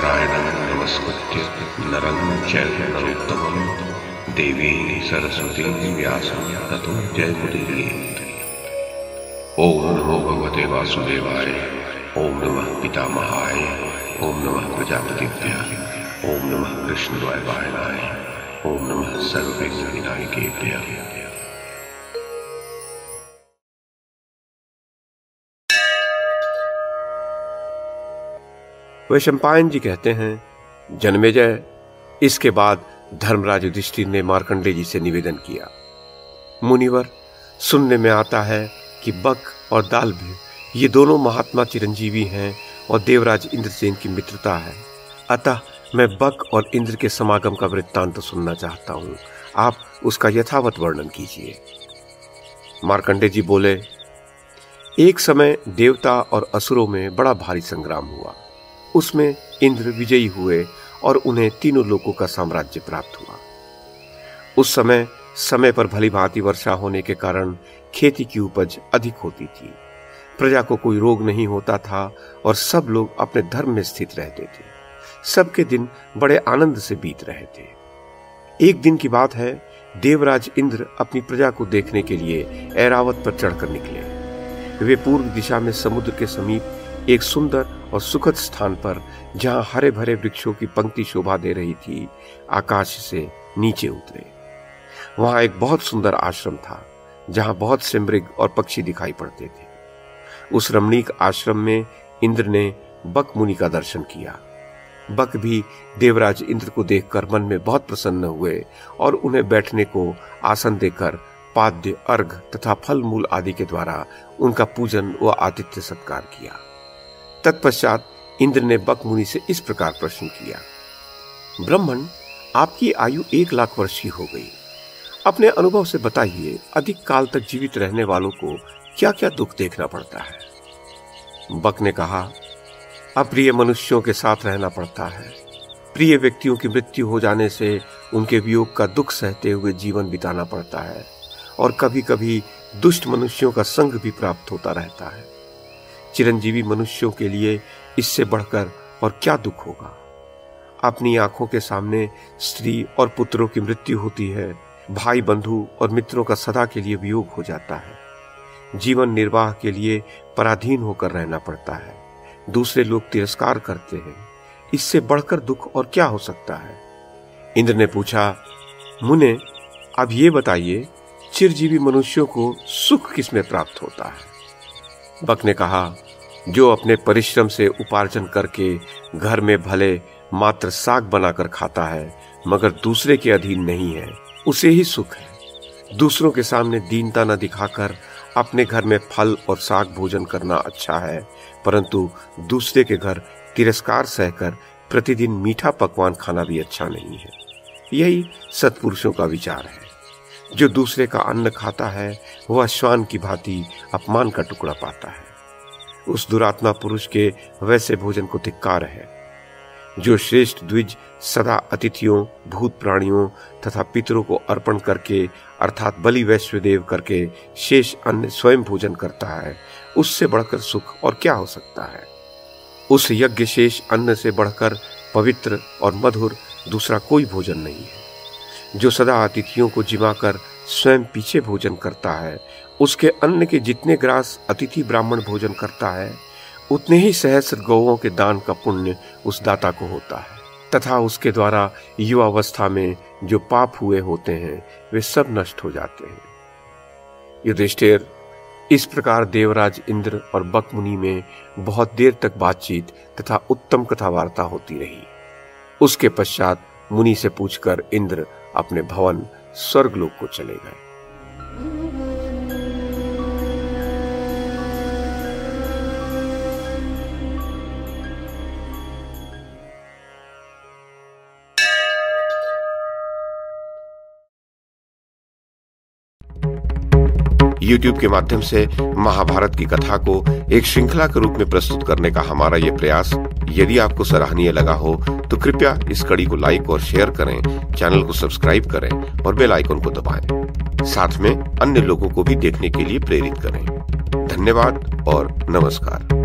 नारायणं नमस्कृत्य नरं चैव नरोत्तमं देवीं सरस्वतीं व्यासं ततो जयमुदीरयेत्। ओम नमो भगवते वासुदेवाय, ओम नमः पितामहाय, ओम नमः प्रजापतिभ्यः, ओम नमः कृष्णद्वैपायनाय, ओम नमः सर्वविघ्नविनायकेभ्यः। वैशंपायन जी कहते हैं, जन्मेजय, इसके बाद धर्मराज युधिष्ठिर ने मार्कंडेय जी से निवेदन किया, मुनिवर, सुनने में आता है कि बक और दालभ ये दोनों महात्मा चिरंजीवी हैं और देवराज इंद्र से इनकी मित्रता है। अतः मैं बक और इंद्र के समागम का वृत्तांत सुनना चाहता हूं। आप उसका यथावत वर्णन कीजिए। मार्कंडेय जी बोले, एक समय देवता और असुरों में बड़ा भारी संग्राम हुआ। उसमें इंद्र विजयी हुए और उन्हें तीनों लोकों का साम्राज्य प्राप्त हुआ। उस समय पर भली भांति वर्षा होने के कारण खेती की उपज अधिक होती थी। प्रजा को कोई रोग नहीं होता था और सब लोग अपने धर्म में स्थित रहते थे। सबके दिन बड़े आनंद से बीत रहे थे। एक दिन की बात है, देवराज इंद्र अपनी प्रजा को देखने के लिए ऐरावत पर चढ़कर निकले। वे पूर्व दिशा में समुद्र के समीप एक सुंदर और सुखद स्थान पर, जहां हरे भरे वृक्षों की पंक्ति शोभा दे रही थी, आकाश से नीचे उतरे। वहां एक बहुत सुंदर आश्रम था, जहां बहुत से मृग और पक्षी दिखाई पड़ते थे। उस रमणीक आश्रम में इंद्र ने बक मुनि का दर्शन किया। बक भी देवराज इंद्र को देखकर मन में बहुत प्रसन्न हुए और उन्हें बैठने को आसन देकर पाद्य, अर्घ तथा फल मूल आदि के द्वारा उनका पूजन व आतिथ्य सत्कार किया। तत्पश्चात इंद्र ने बक मुनि से इस प्रकार प्रश्न किया, ब्राह्मण, आपकी आयु 1 लाख वर्ष की हो गई। अपने अनुभव से बताइए, अधिक काल तक जीवित रहने वालों को क्या क्या दुख देखना पड़ता है। बक ने कहा, अप्रिय मनुष्यों के साथ रहना पड़ता है। प्रिय व्यक्तियों की मृत्यु हो जाने से उनके वियोग का दुख सहते हुए जीवन बिताना पड़ता है और कभी कभी दुष्ट मनुष्यों का संग भी प्राप्त होता रहता है। चिरंजीवी मनुष्यों के लिए इससे बढ़कर और क्या दुख होगा। अपनी आंखों के सामने स्त्री और पुत्रों की मृत्यु होती है। भाई, बंधु और मित्रों का सदा के लिए वियोग हो जाता है। जीवन निर्वाह के लिए पराधीन होकर रहना पड़ता है। दूसरे लोग तिरस्कार करते हैं। इससे बढ़कर दुख और क्या हो सकता है। इंद्र ने पूछा, मुने, अब ये बताइए, चिरजीवी मनुष्यों को सुख किसमें प्राप्त होता है। बक ने कहा, जो अपने परिश्रम से उपार्जन करके घर में भले मात्र साग बनाकर खाता है मगर दूसरे के अधीन नहीं है, उसे ही सुख है। दूसरों के सामने दीनता न दिखाकर अपने घर में फल और साग भोजन करना अच्छा है, परंतु दूसरे के घर तिरस्कार सहकर प्रतिदिन मीठा पकवान खाना भी अच्छा नहीं है। यही सत्पुरुषों का विचार है। जो दूसरे का अन्न खाता है वह श्वान की भांति अपमान का टुकड़ा पाता है। उस दुरात्मा पुरुष के वैसे भोजन को धिक्कार है। जो श्रेष्ठ द्विज सदा अतिथियों, भूत प्राणियों तथा पितरों को अर्पण करके अर्थात बलि वैश्वदेव करके शेष अन्न स्वयं भोजन करता है, उससे बढ़कर सुख और क्या हो सकता है। उस यज्ञ शेष अन्न से बढ़कर पवित्र और मधुर दूसरा कोई भोजन नहीं है। जो सदा अतिथियों को जिमाकर स्वयं पीछे भोजन करता है, उसके अन्न के जितने ग्रास अतिथि ब्राह्मण भोजन करता है, उतने ही सहस्र गौओं के दान का पुण्य उस दाता को होता है तथा उसके द्वारा युवावस्था में जो पाप हुए होते हैं वे सब नष्ट हो जाते हैं। युधिष्ठिर, इस प्रकार देवराज इंद्र और बक मुनि में बहुत देर तक बातचीत तथा उत्तम कथा वार्ता होती रही। उसके पश्चात मुनि से पूछकर इंद्र अपने भवन स्वर्गलोक को चले गए। YouTube के माध्यम से महाभारत की कथा को एक श्रृंखला के रूप में प्रस्तुत करने का हमारा ये प्रयास यदि आपको सराहनीय लगा हो तो कृपया इस कड़ी को लाइक और शेयर करें, चैनल को सब्सक्राइब करें और बेल आइकन को दबाएं। साथ में अन्य लोगों को भी देखने के लिए प्रेरित करें। धन्यवाद और नमस्कार।